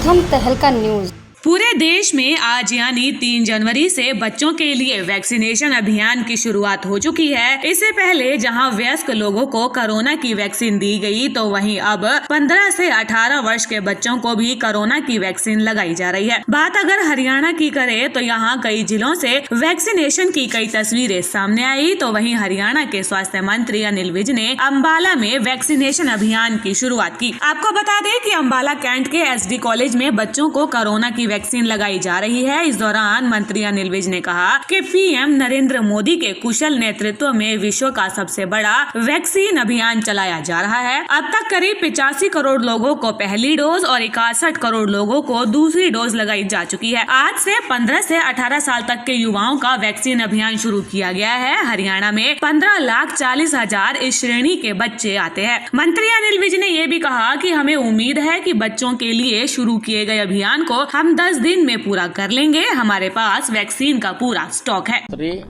प्रथम तहलका न्यूज। पूरे देश में आज यानी 3 जनवरी से बच्चों के लिए वैक्सीनेशन अभियान की शुरुआत हो चुकी है। इससे पहले जहां वयस्क लोगों को कोरोना की वैक्सीन दी गई, तो वहीं अब 15 से 18 वर्ष के बच्चों को भी कोरोना की वैक्सीन लगाई जा रही है। बात अगर हरियाणा की करें तो यहां कई जिलों से वैक्सीनेशन की कई तस्वीरें सामने आई। तो वहीं हरियाणा के स्वास्थ्य मंत्री अनिल विज ने अम्बाला में वैक्सीनेशन अभियान की शुरुआत की। आपको बता दें कि अम्बाला कैंट के SD कॉलेज में बच्चों को कोरोना की वैक्सीन लगाई जा रही है। इस दौरान मंत्री अनिल विज ने कहा कि PM नरेंद्र मोदी के कुशल नेतृत्व में विश्व का सबसे बड़ा वैक्सीन अभियान चलाया जा रहा है। अब तक करीब 85 करोड़ लोगों को पहली डोज और 61 करोड़ लोगों को दूसरी डोज लगाई जा चुकी है। आज से 15 से 18 साल तक के युवाओं का वैक्सीन अभियान शुरू किया गया है। हरियाणा में 15,40,000 इस श्रेणी के बच्चे आते हैं। मंत्री अनिल विज ने ये भी कहा कि हमें उम्मीद है कि बच्चों के लिए शुरू किए गए अभियान को हम 10 दिन में पूरा कर लेंगे। हमारे पास वैक्सीन का पूरा स्टॉक है। श्री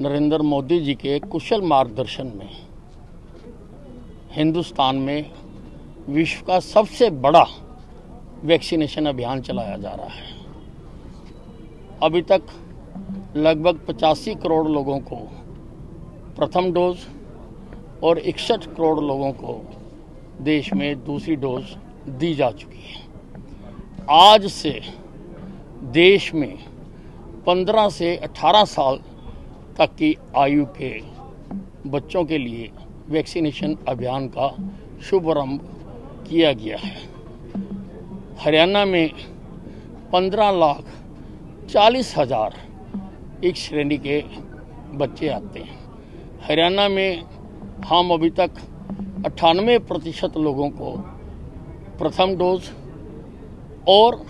नरेंद्र मोदी जी के कुशल मार्गदर्शन में हिंदुस्तान में विश्व का सबसे बड़ा वैक्सीनेशन अभियान चलाया जा रहा है। अभी तक लगभग 85 करोड़ लोगों को प्रथम डोज और 61 करोड़ लोगों को देश में दूसरी डोज दी जा चुकी है। आज से देश में 15 से 18 साल तक की आयु के बच्चों के लिए वैक्सीनेशन अभियान का शुभारंभ किया गया है। हरियाणा में 15,40,000 एक श्रेणी के बच्चे आते हैं। हरियाणा में हम अभी तक 98% लोगों को प्रथम डोज और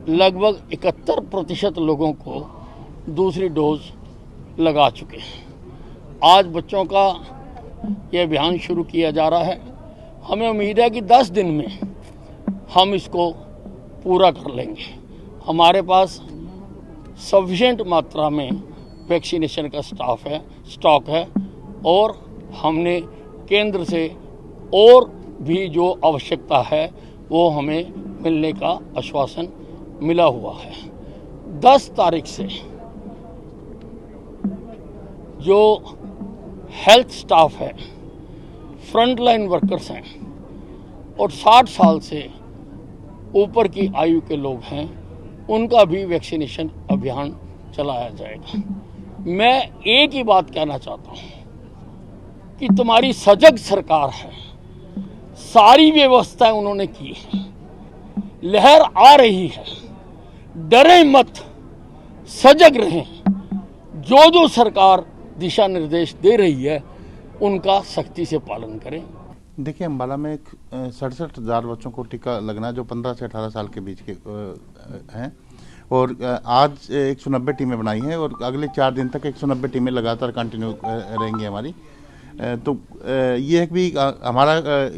लगभग 71% लोगों को दूसरी डोज लगा चुके हैं। आज बच्चों का ये अभियान शुरू किया जा रहा है। हमें उम्मीद है कि 10 दिन में हम इसको पूरा कर लेंगे। हमारे पास सफिशिएंट मात्रा में वैक्सीनेशन का स्टॉक है और हमने केंद्र से और भी जो आवश्यकता है वो हमें मिलने का आश्वासन मिला हुआ है। 10 तारीख से जो हेल्थ स्टाफ है, फ्रंटलाइन वर्कर्स हैं और 60 साल से ऊपर की आयु के लोग हैं, उनका भी वैक्सीनेशन अभियान चलाया जाएगा। मैं एक ही बात कहना चाहता हूँ कि तुम्हारी सजग सरकार है, सारी व्यवस्थाएं उन्होंने की है, लहर आ रही है, डरे मत, सजग रहें। जो सरकार दिशा निर्देश दे रही है उनका सख्ती से पालन करें। देखिए, अम्बाला में 67,000 बच्चों को टीका लगना है जो 15 से 18 साल के बीच के हैं और आज 190 टीमें बनाई हैं और अगले 4 दिन तक 190 टीमें लगातार कंटिन्यू रहेंगी हमारी। तो ये है कि हमारा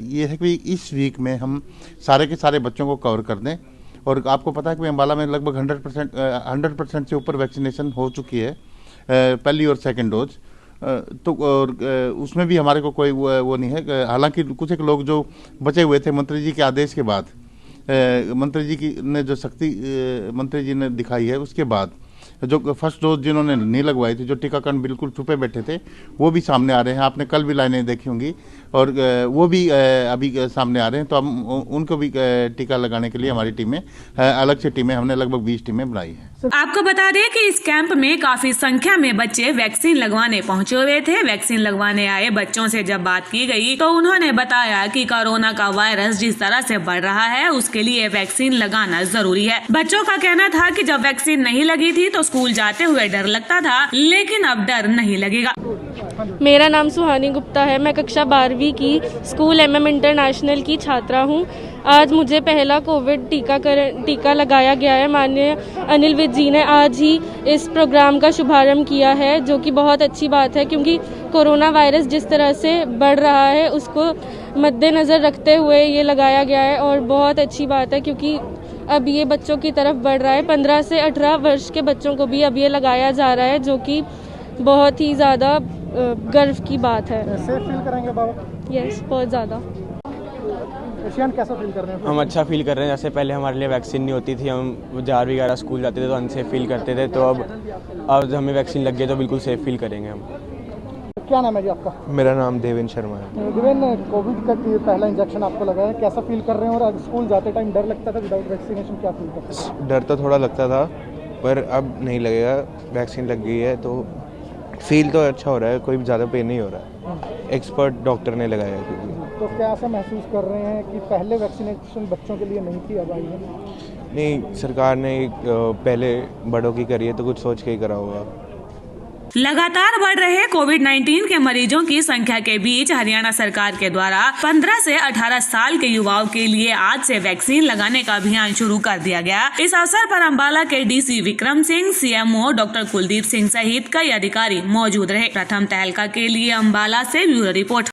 ये है कि इस वीक में हम सारे के सारे बच्चों को कवर कर दें। और आपको पता है कि अम्बाला में लगभग 100% से ऊपर वैक्सीनेशन हो चुकी है, पहली और सेकंड डोज। तो और उसमें भी हमारे को कोई वो नहीं है। हालांकि कुछ एक लोग जो बचे हुए थे मंत्री जी के आदेश के बाद, मंत्री जी की ने जो शक्ति मंत्री जी ने दिखाई है, उसके बाद जो फर्स्ट डोज जिन्होंने नहीं लगवाई थी, जो टीकाकरण बिल्कुल छुपे बैठे थे, वो भी सामने आ रहे हैं। आपने कल भी लाइनें देखी होंगी और वो भी अभी सामने आ रहे हैं। तो हम उनको भी टीका लगाने के लिए हमारी टीमें, अलग से टीमें, हमने लगभग 20 टीमें बनाई हैं। आपको बता दें कि इस कैंप में काफी संख्या में बच्चे वैक्सीन लगवाने पहुंचे हुए थे। वैक्सीन लगवाने आए बच्चों से जब बात की गई तो उन्होंने बताया कि कोरोना का वायरस जिस तरह से बढ़ रहा है उसके लिए वैक्सीन लगाना जरूरी है। बच्चों का कहना था कि जब वैक्सीन नहीं लगी थी तो स्कूल जाते हुए डर लगता था, लेकिन अब डर नहीं लगेगा। मेरा नाम सुहानी गुप्ता है। मैं कक्षा 12वीं की स्कूल MM इंटरनेशनल की छात्रा हूँ। आज मुझे पहला कोविड टीका लगाया गया है। माननीय अनिल विज जी ने आज ही इस प्रोग्राम का शुभारंभ किया है, जो कि बहुत अच्छी बात है, क्योंकि कोरोना वायरस जिस तरह से बढ़ रहा है उसको मद्देनज़र रखते हुए ये लगाया गया है और बहुत अच्छी बात है, क्योंकि अब ये बच्चों की तरफ बढ़ रहा है। 15 से 18 वर्ष के बच्चों को भी अब ये लगाया जा रहा है, जो कि बहुत ही ज़्यादा गर्व की बात है। सेफ फील करेंगे बाबा? यस, बहुत ज़्यादा। ईशान कैसा फील कर रहे हैं? हम अच्छा फील कर रहे हैं। जैसे पहले हमारे लिए वैक्सीन नहीं होती थी, हम जार वगैरह स्कूल जाते थे तो अनसेफ फील करते थे, तो अब हमें वैक्सीन लग गई तो बिल्कुल सेफ फील करेंगे हम। क्या नाम है जी आपका? मेरा नाम देवेन शर्मा है। देवेन, कोविड का पहला इंजेक्शन आपको लगा है, कैसा फील कर रहे हैं? और स्कूल जाते टाइम डर लगता था विदाउट वैक्सीनेशन, क्या फील करते हैं? डर तो थोड़ा लगता था, पर अब नहीं लगेगा, वैक्सीन लग गई है तो फील तो अच्छा हो रहा है, कोई ज़्यादा पेन नहीं हो रहा है। एक्सपर्ट डॉक्टर ने लगाया है क्योंकि। तो क्या ऐसा महसूस कर रहे हैं कि पहले वैक्सीनेशन बच्चों के लिए नहीं थी, अब आई है? नहीं, सरकार ने पहले बड़ों की करी है तो कुछ सोच के ही करा होगा। लगातार बढ़ रहे कोविड-19 के मरीजों की संख्या के बीच हरियाणा सरकार के द्वारा 15 से 18 साल के युवाओं के लिए आज से वैक्सीन लगाने का अभियान शुरू कर दिया गया। इस अवसर पर अम्बाला के DC Vikram Singh, CMO doctor Kuldeep Singh सहित कई अधिकारी मौजूद रहे। प्रथम तहलका के लिए अम्बाला से ब्यूरो रिपोर्ट।